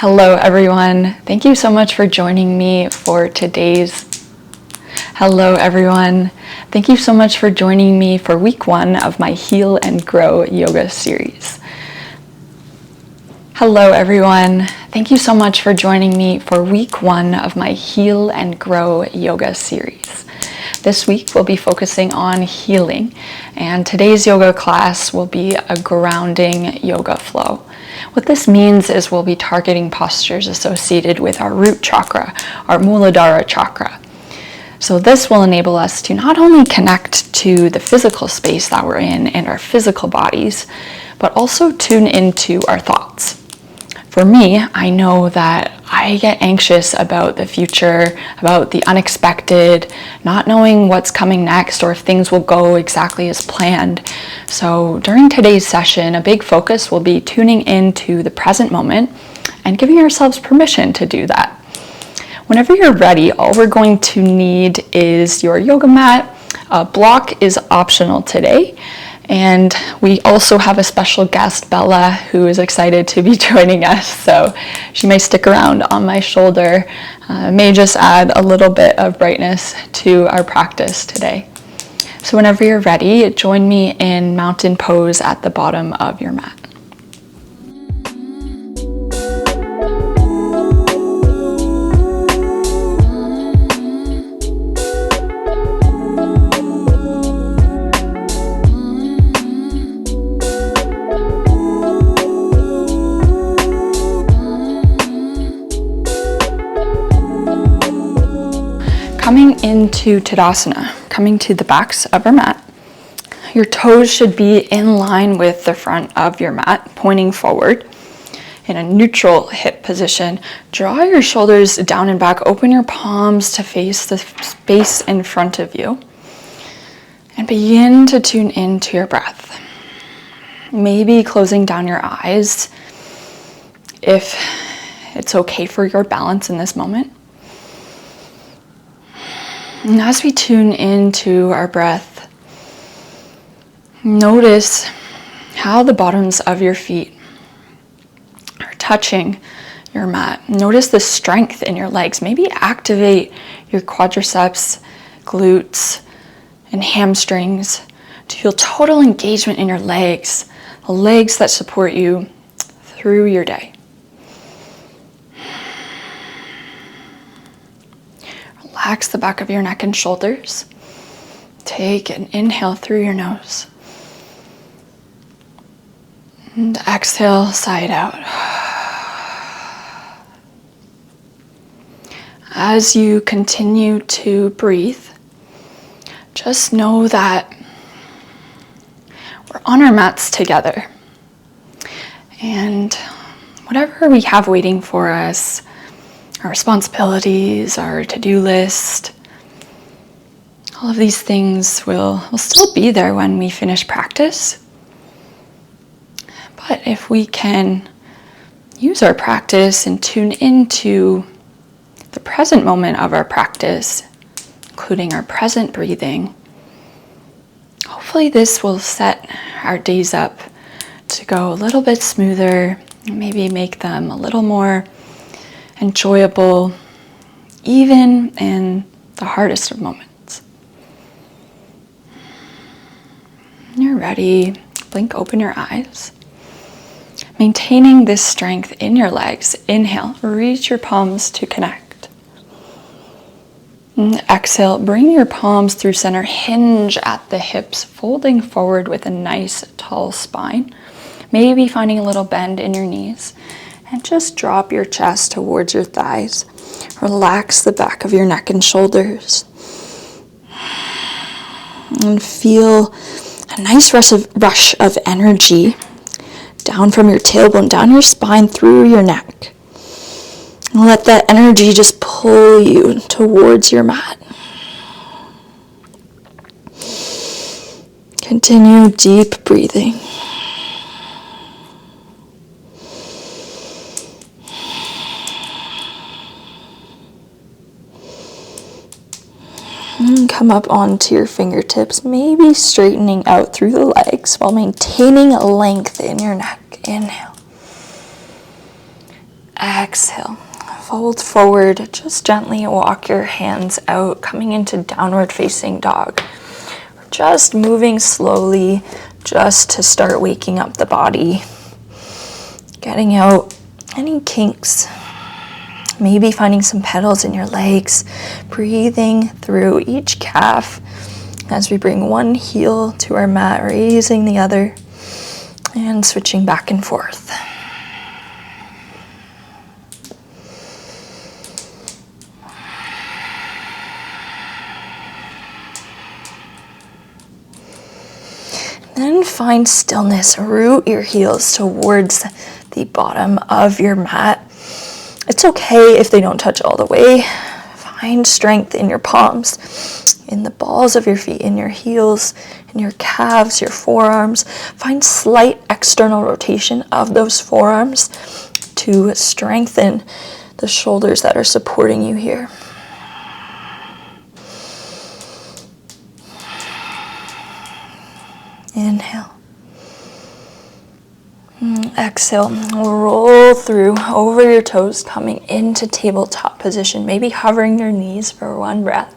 Hello everyone. Thank you so much for joining me for today's week 1 of my Heal and Grow yoga series. Hello everyone. Thank you so much for joining me for week 1 of my Heal and Grow yoga series. This week we'll be focusing on healing, and today's yoga class will be a grounding yoga flow. What this means is we'll be targeting postures associated with our root chakra, our Muladhara chakra. So this will enable us to not only connect to the physical space that we're in and our physical bodies, but also tune into our thoughts. For me, I know that I get anxious about the future, about the unexpected, not knowing what's coming next or if things will go exactly as planned. So during today's session, a big focus will be tuning into the present moment and giving ourselves permission to do that. Whenever you're ready, all we're going to need is your yoga mat. A block is optional today. And we also have a special guest, Bella, who is excited to be joining us. So she may stick around on my shoulder, may just add a little bit of brightness to our practice today. So whenever you're ready, join me in mountain pose at the bottom of your mat. Coming into Tadasana, coming to the backs of our mat, your toes should be in line with the front of your mat, pointing forward in a neutral hip position. Draw your shoulders down and back, open your palms to face the space in front of you, and begin to tune into your breath. Maybe closing down your eyes if it's okay for your balance in this moment. And as we tune into our breath, notice how the bottoms of your feet are touching your mat. Notice the strength in your legs. Maybe activate your quadriceps, glutes, and hamstrings to feel total engagement in your legs, the legs that support you through your day. Relax the back of your neck and shoulders. Take an inhale through your nose. And exhale, side out. As you continue to breathe, just know that we're on our mats together. And whatever we have waiting for us, our responsibilities, our to-do list, all of these things will still be there when we finish practice. But if we can use our practice and tune into the present moment of our practice, including our present breathing, hopefully this will set our days up to go a little bit smoother, and maybe make them a little more enjoyable, even in the hardest of moments. When you're ready, blink open your eyes. Maintaining this strength in your legs, inhale, reach your palms to connect. And exhale, bring your palms through center, hinge at the hips, folding forward with a nice tall spine. Maybe finding a little bend in your knees. And just drop your chest towards your thighs. Relax the back of your neck and shoulders. And feel a nice rush of energy down from your tailbone, down your spine, through your neck. And let that energy just pull you towards your mat. Continue deep breathing. And come up onto your fingertips, maybe straightening out through the legs while maintaining length in your neck. Inhale. Exhale. Fold forward. Just gently walk your hands out, coming into downward facing dog. Just moving slowly, just to start waking up the body. Getting out any kinks. Maybe finding some petals in your legs. Breathing through each calf as we bring one heel to our mat, raising the other, and switching back and forth. Then find stillness. Root your heels towards the bottom of your mat. It's okay if they don't touch all the way. Find strength in your palms, in the balls of your feet, in your heels, in your calves, your forearms. Find slight external rotation of those forearms to strengthen the shoulders that are supporting you here. Inhale. Exhale. Roll through over your toes, coming into tabletop position. Maybe hovering your knees for one breath.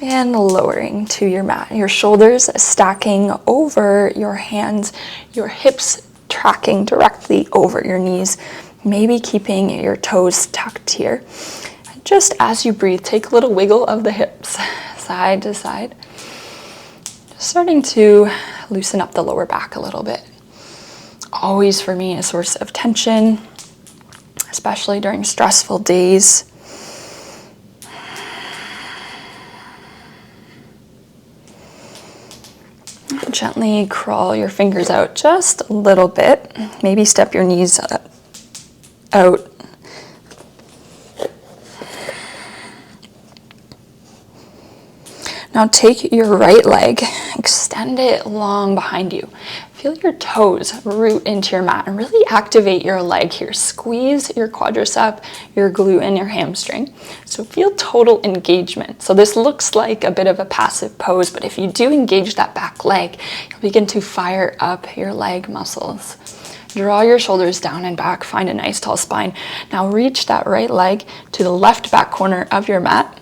And lowering to your mat. Your shoulders stacking over your hands, your hips tracking directly over your knees. Maybe keeping your toes tucked here. Just as you breathe, take a little wiggle of the hips, side to side. Starting to loosen up the lower back a little bit. Always for me a source of tension, especially during stressful days. Gently crawl your fingers out just a little bit. Maybe step your knees out. Now take your right leg, extend it long behind you. Feel your toes root into your mat and really activate your leg here. Squeeze your quadricep, your glute, and your hamstring. So feel total engagement. So this looks like a bit of a passive pose, but if you do engage that back leg, you'll begin to fire up your leg muscles. Draw your shoulders down and back, find a nice tall spine. Now reach that right leg to the left back corner of your mat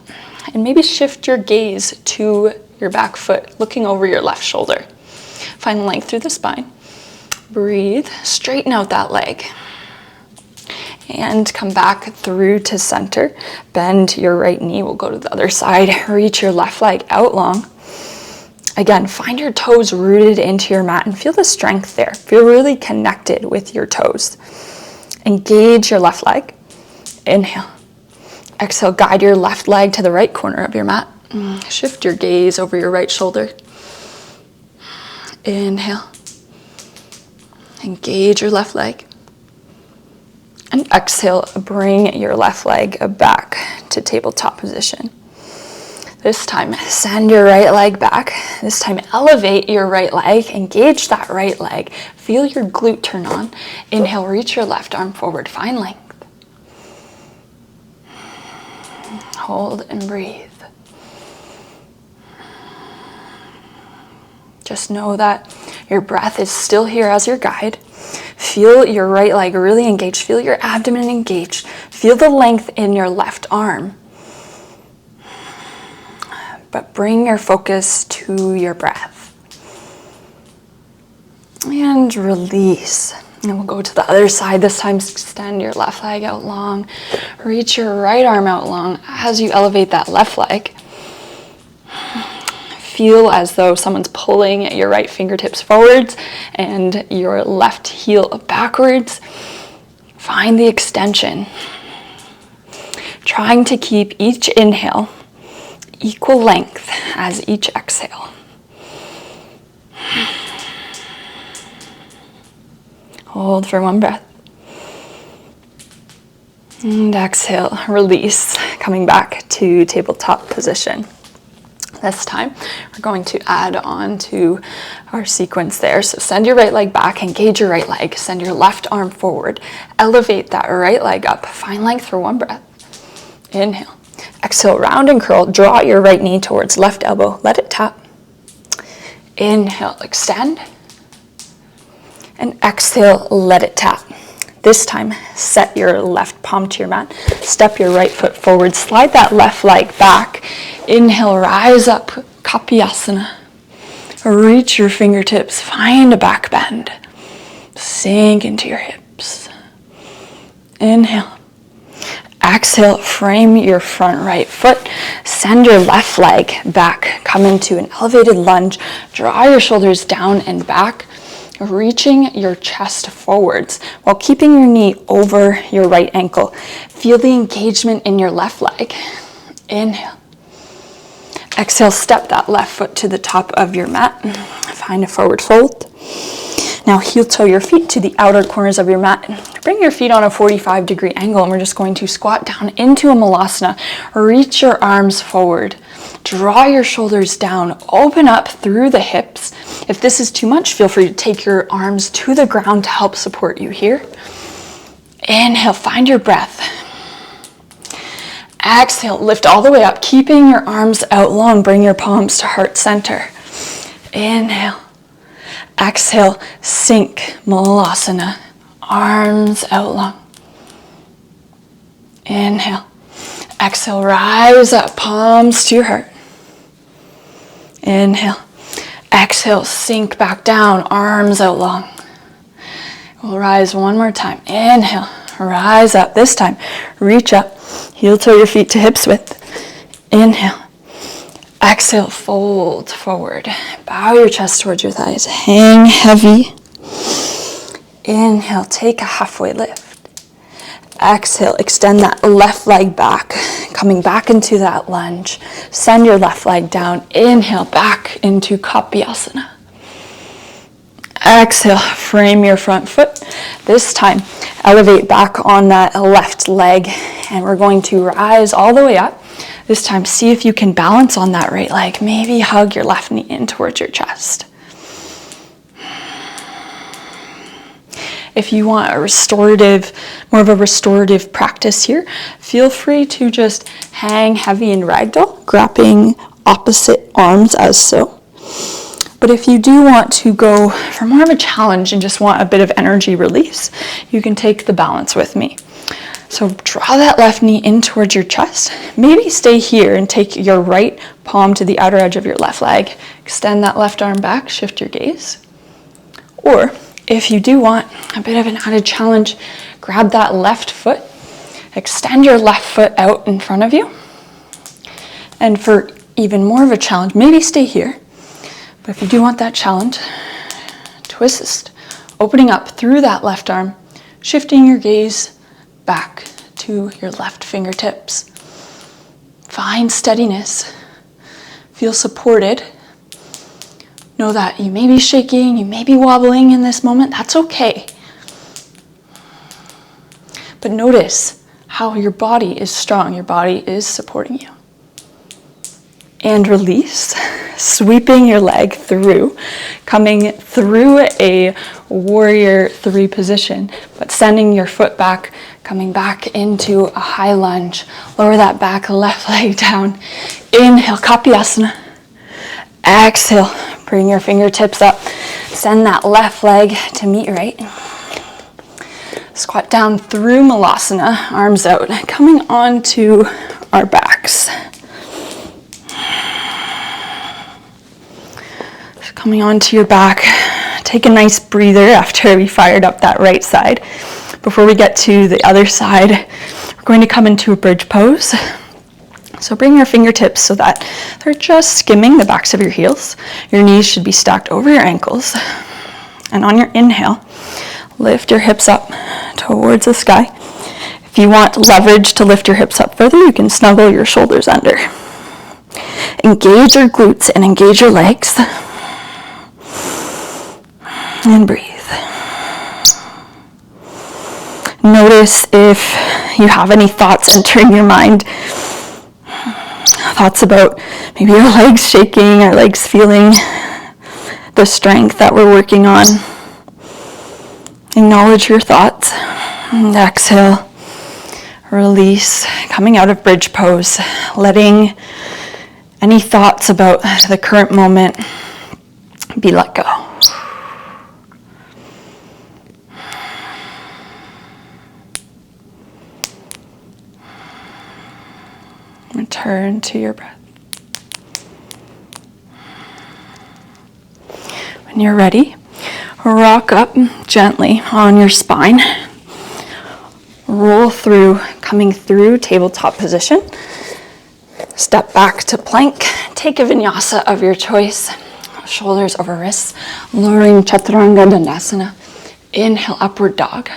and maybe shift your gaze to your back foot, looking over your left shoulder. Find length through the spine. Breathe, straighten out that leg. And come back through to center. Bend your right knee, we'll go to the other side. Reach your left leg out long. Again, find your toes rooted into your mat and feel the strength there. Feel really connected with your toes. Engage your left leg. Inhale. Exhale, guide your left leg to the right corner of your mat. Shift your gaze over your right shoulder. Inhale. Engage your left leg. And exhale, bring your left leg back to tabletop position. This time, send your right leg back. This time, elevate your right leg. Engage that right leg. Feel your glute turn on. Inhale, reach your left arm forward. Find length. Hold and breathe. Just know that your breath is still here as your guide. Feel your right leg really engaged. Feel your abdomen engaged. Feel the length in your left arm. But bring your focus to your breath. And release. And we'll go to the other side. This time, extend your left leg out long. Reach your right arm out long as you elevate that left leg. Feel as though someone's pulling your right fingertips forwards and your left heel backwards. Find the extension. Trying to keep each inhale equal length as each exhale. Hold for one breath. And exhale, release, coming back to tabletop position. This time, we're going to add on to our sequence there. So send your right leg back, engage your right leg, send your left arm forward, elevate that right leg up, find length for one breath. Inhale. Exhale, round and curl, draw your right knee towards left elbow, let it tap. Inhale, extend. And exhale, let it tap. This time, set your left palm to your mat. Step your right foot forward. Slide that left leg back. Inhale, rise up, Kapiyasana. Reach your fingertips. Find a back bend. Sink into your hips. Inhale. Exhale, frame your front right foot. Send your left leg back. Come into an elevated lunge. Draw your shoulders down and back. Reaching your chest forwards while keeping your knee over your right ankle. Feel the engagement in your left leg. Inhale. Exhale, step that left foot to the top of your mat. Find a forward fold. Now heel toe your feet to the outer corners of your mat. Bring your feet on a 45-degree angle, and we're just going to squat down into a Malasana. Reach your arms forward. Draw your shoulders down. Open up through the hips. If this is too much, feel free to take your arms to the ground to help support you here. Inhale, find your breath. Exhale, lift all the way up, keeping your arms out long. Bring your palms to heart center. Inhale. Exhale, sink, Malasana. Arms out long. Inhale. Exhale, rise up, palms to your heart. Inhale. Exhale, sink back down, arms out long. We'll rise one more time. Inhale, rise up. This time, reach up. Heel toe your feet to hips width. Inhale. Exhale, fold forward. Bow your chest towards your thighs. Hang heavy. Inhale, take a halfway lift. Exhale, extend that left leg back, coming back into that lunge. Send your left leg down. Inhale, back into Kapiyasana. Exhale, frame your front foot. This time, elevate back on that left leg, and we're going to rise all the way up. This time, see if you can balance on that right leg. Maybe hug your left knee in towards your chest. If you want more of a restorative practice here, feel free to just hang heavy in ragdoll, grabbing opposite arms as so. But if you do want to go for more of a challenge and just want a bit of energy release, you can take the balance with me. So draw that left knee in towards your chest. Maybe stay here and take your right palm to the outer edge of your left leg. Extend that left arm back, shift your gaze. Or if you do want a bit of an added challenge, grab that left foot, extend your left foot out in front of you. And for even more of a challenge, maybe stay here. But if you do want that challenge, twist, opening up through that left arm, shifting your gaze back to your left fingertips. Find steadiness. Feel supported. Know that you may be shaking, you may be wobbling in this moment. That's okay. But notice how your body is strong. Your body is supporting you. And release, sweeping your leg through, coming through a warrior 3 position, but sending your foot back, coming back into a high lunge. Lower that back left leg down. Inhale, Kapiyasana. Exhale, bring your fingertips up. Send that left leg to meet right. Squat down through Malasana, arms out, coming onto our backs. Coming onto your back, take a nice breather after we fired up that right side. Before we get to the other side, we're going to come into a bridge pose. So bring your fingertips so that they're just skimming the backs of your heels. Your knees should be stacked over your ankles. And on your inhale, lift your hips up towards the sky. If you want leverage to lift your hips up further, you can snuggle your shoulders under. Engage your glutes and engage your legs. And breathe. Notice if you have any thoughts entering your mind. Thoughts about maybe your legs shaking, or legs feeling the strength that we're working on. Acknowledge your thoughts. And exhale. Release. Coming out of bridge pose. Letting any thoughts about the current moment be let go. Return to your breath. When you're ready, rock up gently on your spine. Roll through, coming through tabletop position. Step back to plank. Take a vinyasa of your choice. Shoulders over wrists. Lowering chaturanga dandasana. Inhale, upward dog.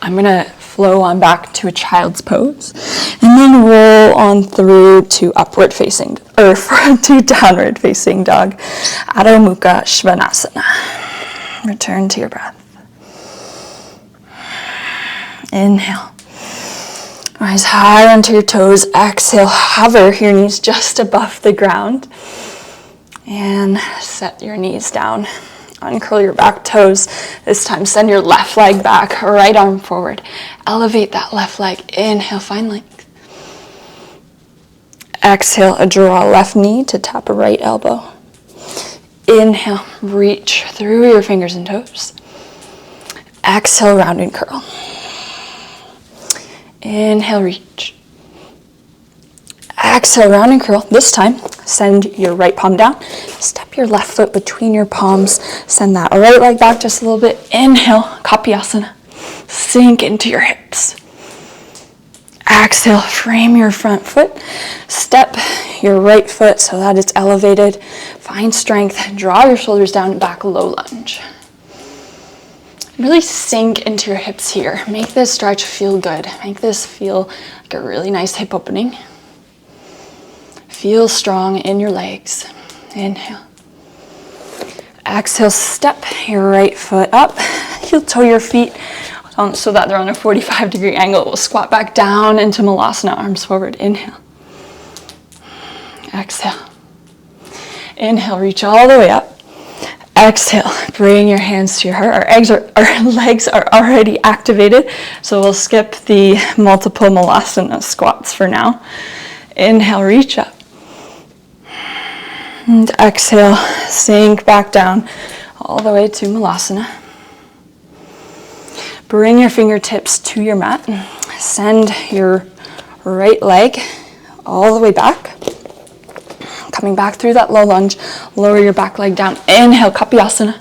I'm going to flow on back to a child's pose. And then roll on through to upward facing, or to downward facing dog. Adho Mukha Svanasana. Return to your breath. Inhale. Rise high onto your toes. Exhale, hover your knees just above the ground. And set your knees down. Uncurl your back toes. This time, send your left leg back, right arm forward. Elevate that left leg. Inhale, find length. Exhale, draw left knee to tap a right elbow. Inhale, reach through your fingers and toes. Exhale, round and curl. Inhale, reach. Exhale, round and curl. This time, send your right palm down. Step your left foot between your palms. Send that right leg back just a little bit. Inhale, Kapyasana. Sink into your hips. Exhale, frame your front foot. Step your right foot so that it's elevated. Find strength. Draw your shoulders down, back low lunge. Really sink into your hips here. Make this stretch feel good. Make this feel like a really nice hip opening. Feel strong in your legs. Inhale. Exhale, step your right foot up. Heel toe your feet so that they're on a 45-degree angle. We'll squat back down into Malasana, arms forward. Inhale. Exhale. Inhale, reach all the way up. Exhale, bring your hands to your heart. Our legs are already activated, so we'll skip the multiple Malasana squats for now. Inhale, reach up. And exhale, sink back down all the way to Malasana. Bring your fingertips to your mat. Send your right leg all the way back. Coming back through that low lunge, lower your back leg down. Inhale, Kapyasana.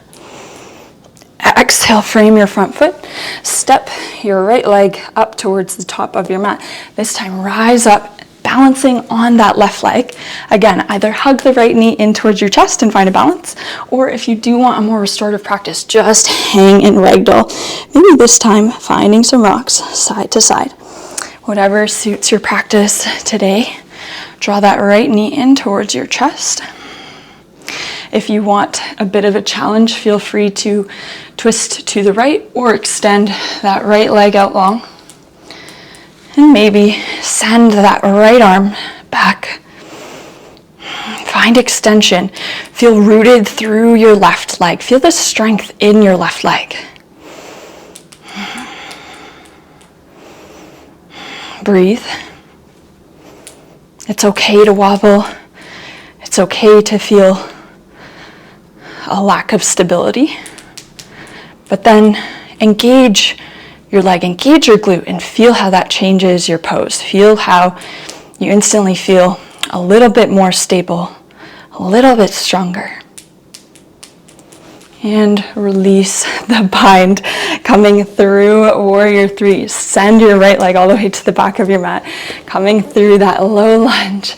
Exhale, frame your front foot. Step your right leg up towards the top of your mat. This time, rise up, balancing on that left leg. Again, either hug the right knee in towards your chest and find a balance, or if you do want a more restorative practice, just hang in ragdoll. Maybe this time, finding some rocks side to side. Whatever suits your practice today. Draw that right knee in towards your chest. If you want a bit of a challenge, feel free to twist to the right or extend that right leg out long. And maybe send that right arm back. Find extension. Feel rooted through your left leg. Feel the strength in your left leg. Breathe. It's okay to wobble. It's okay to feel a lack of stability. But then engage your leg, engage your glute, and feel how that changes your pose. Feel how you instantly feel a little bit more stable, a little bit stronger. And release the bind, coming through warrior three. Send your right leg all the way to the back of your mat, coming through that low lunge.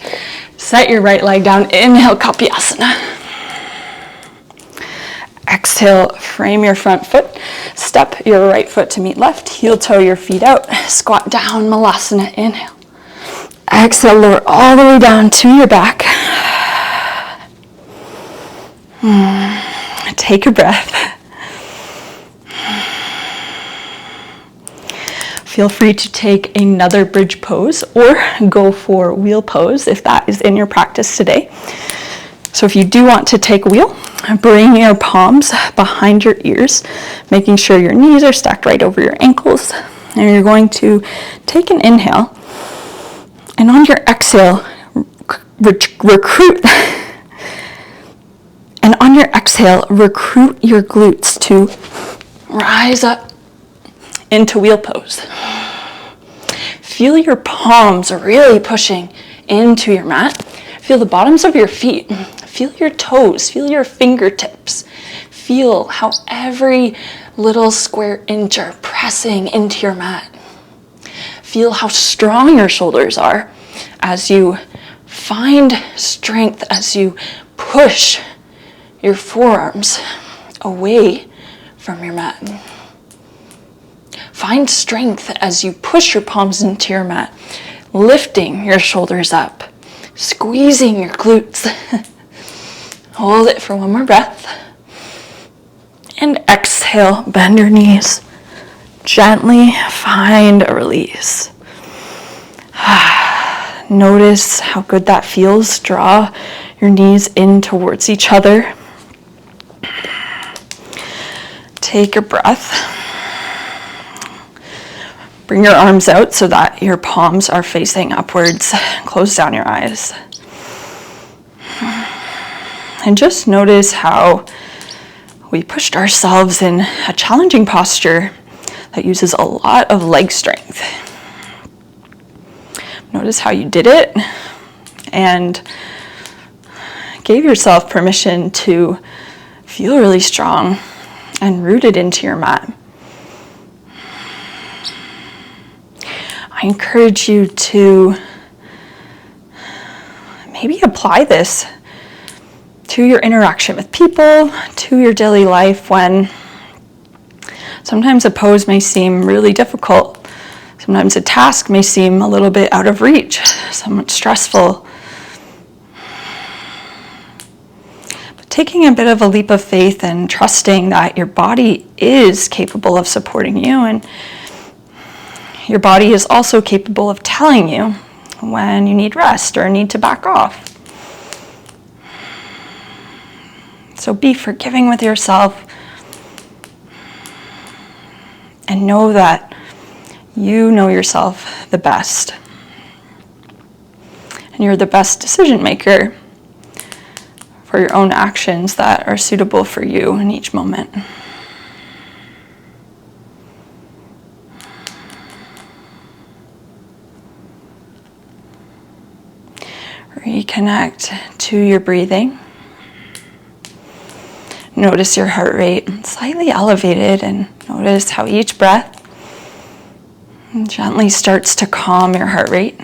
Set your right leg down. Inhale, Kapyasana. Exhale, frame your front foot. Step your right foot to meet left. Heel toe your feet out. Squat down, Malasana. Inhale. Exhale, lower all the way down to your back. Take a breath. Feel free to take another bridge pose or go for wheel pose if that is in your practice today. So if you do want to take wheel, bring your palms behind your ears, making sure your knees are stacked right over your ankles. And you're going to take an inhale, and on your exhale, recruit your glutes to rise up into wheel pose. Feel your palms really pushing into your mat. Feel the bottoms of your feet. Feel your toes. Feel your fingertips. Feel how every little square inch are pressing into your mat. Feel how strong your shoulders are as you find strength, as you push your forearms away from your mat. Find strength as you push your palms into your mat, lifting your shoulders up, squeezing your glutes. Hold it for one more breath. And exhale, bend your knees. Gently find a release. Notice how good that feels. Draw your knees in towards each other. Take a breath. Bring your arms out so that your palms are facing upwards. Close down your eyes. And just notice how we pushed ourselves in a challenging posture that uses a lot of leg strength. Notice how you did it and gave yourself permission to feel really strong and rooted into your mat. I encourage you to maybe apply this to your interaction with people, to your daily life when sometimes a pose may seem really difficult. Sometimes a task may seem a little bit out of reach, somewhat stressful. But taking a bit of a leap of faith and trusting that your body is capable of supporting you, and your body is also capable of telling you when you need rest or need to back off. So be forgiving with yourself and know that you know yourself the best. And you're the best decision maker for your own actions that are suitable for you in each moment. Reconnect to your breathing. Notice your heart rate slightly elevated, and notice how each breath gently starts to calm your heart rate.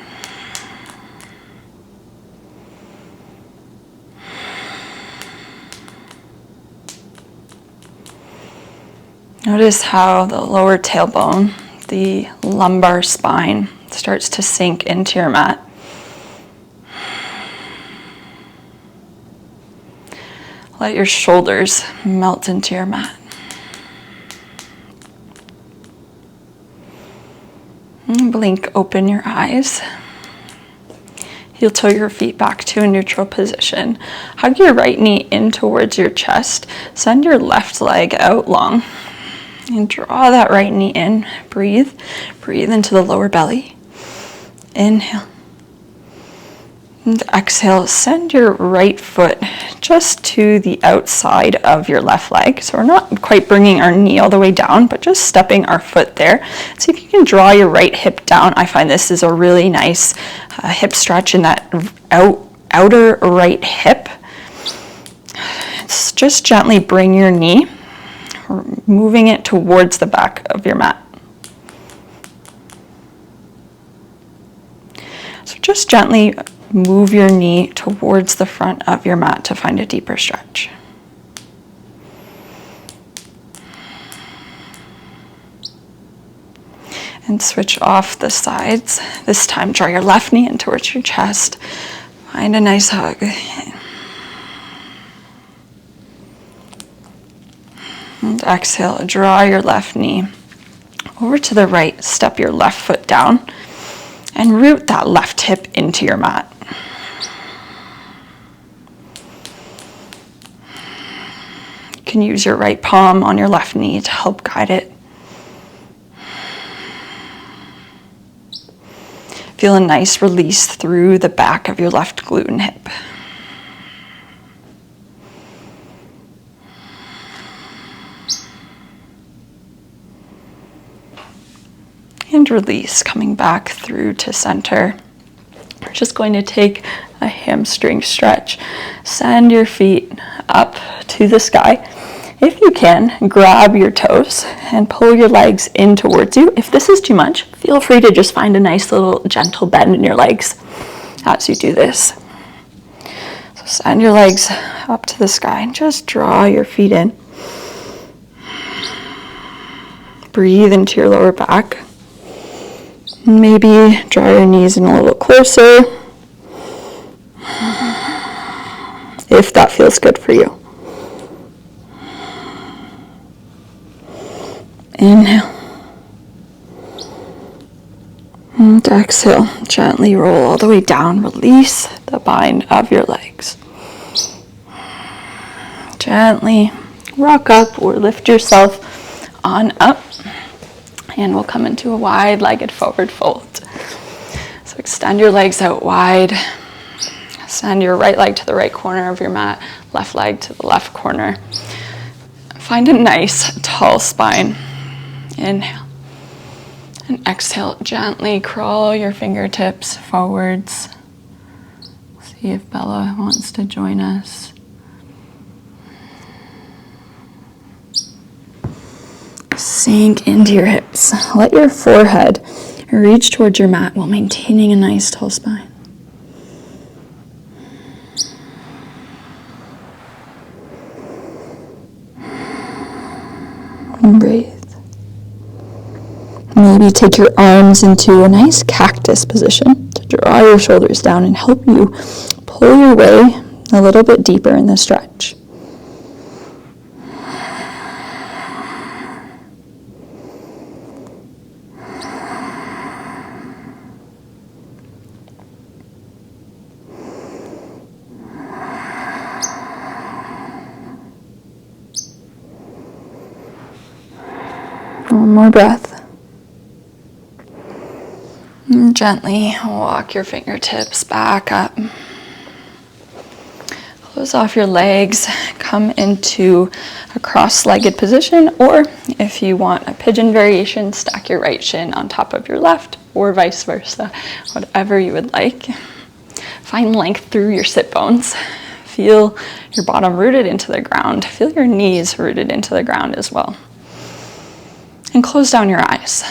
Notice how the lower tailbone, the lumbar spine, starts to sink into your mat. Let your shoulders melt into your mat. And blink open your eyes. Heel toe your feet back to a neutral position. Hug your right knee in towards your chest. Send your left leg out long. And draw that right knee in. Breathe. Breathe into the lower belly. Inhale. And exhale, send your right foot just to the outside of your left leg. So we're not quite bringing our knee all the way down, but just stepping our foot there. See if you can draw your right hip down. I find this is a really nice hip stretch in that outer right hip. It's just gently bring your knee, moving it towards the back of your mat. So just gently move your knee towards the front of your mat to find a deeper stretch. And switch off the sides. This time, draw your left knee in towards your chest. Find a nice hug. And exhale, draw your left knee over to the right. Step your left foot down and root that left hip into your mat. You can use your right palm on your left knee to help guide it. Feel a nice release through the back of your left glute and hip. And release, coming back through to center. We're just going to take a hamstring stretch. Send your feet up to the sky. If you can, grab your toes and pull your legs in towards you. If this is too much, feel free to just find a nice little gentle bend in your legs as you do this. So send your legs up to the sky and just draw your feet in. Breathe into your lower back. Maybe draw your knees in a little closer if that feels good for you. Inhale. And exhale. Gently roll all the way down. Release the bind of your legs. Gently rock up or lift yourself on up. And we'll come into a wide-legged forward fold. So extend your legs out wide. Send your right leg to the right corner of your mat, left leg to the left corner. Find a nice tall spine. Inhale. And exhale, gently crawl your fingertips forwards. See if Bella wants to join us. Sink into your hips. Let your forehead reach towards your mat while maintaining a nice tall spine. And breathe. Maybe take your arms into a nice cactus position to draw your shoulders down and help you pull your way a little bit deeper in the stretch. One more breath. And gently walk your fingertips back up. Close off your legs. Come into a cross-legged position, or if you want a pigeon variation, stack your right shin on top of your left, or vice versa, whatever you would like. Find length through your sit bones. Feel your bottom rooted into the ground. Feel your knees rooted into the ground as well. And close down your eyes.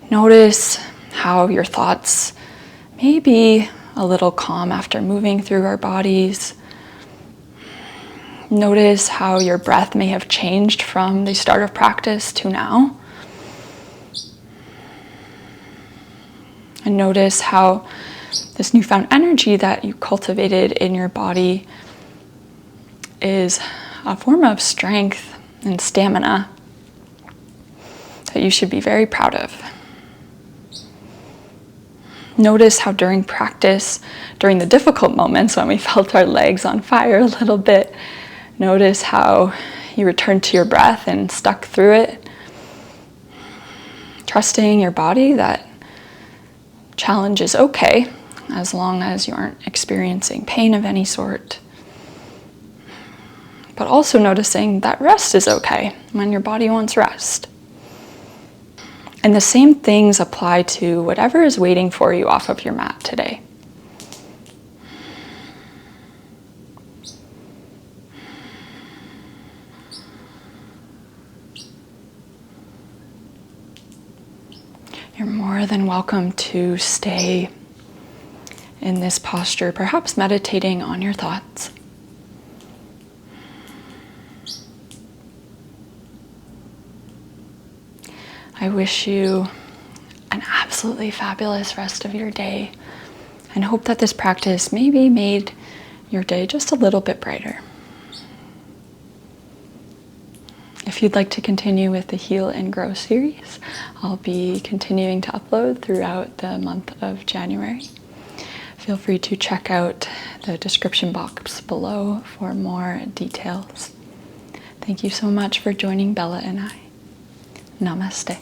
Notice how your thoughts may be a little calm after moving through our bodies. Notice how your breath may have changed from the start of practice to now. And notice how this newfound energy that you cultivated in your body is a form of strength and stamina that you should be very proud of. Notice how during practice, during the difficult moments when we felt our legs on fire a little bit, notice how you returned to your breath and stuck through it, trusting your body that challenge is okay as long as you aren't experiencing pain of any sort. But also noticing that rest is okay when your body wants rest. And the same things apply to whatever is waiting for you off of your mat today. You're more than welcome to stay in this posture, perhaps meditating on your thoughts. I wish you an absolutely fabulous rest of your day and hope that this practice maybe made your day just a little bit brighter. If you'd like to continue with the Heal and Grow series, I'll be continuing to upload throughout the month of January. Feel free to check out the description box below for more details. Thank you so much for joining Bella and I. Namaste.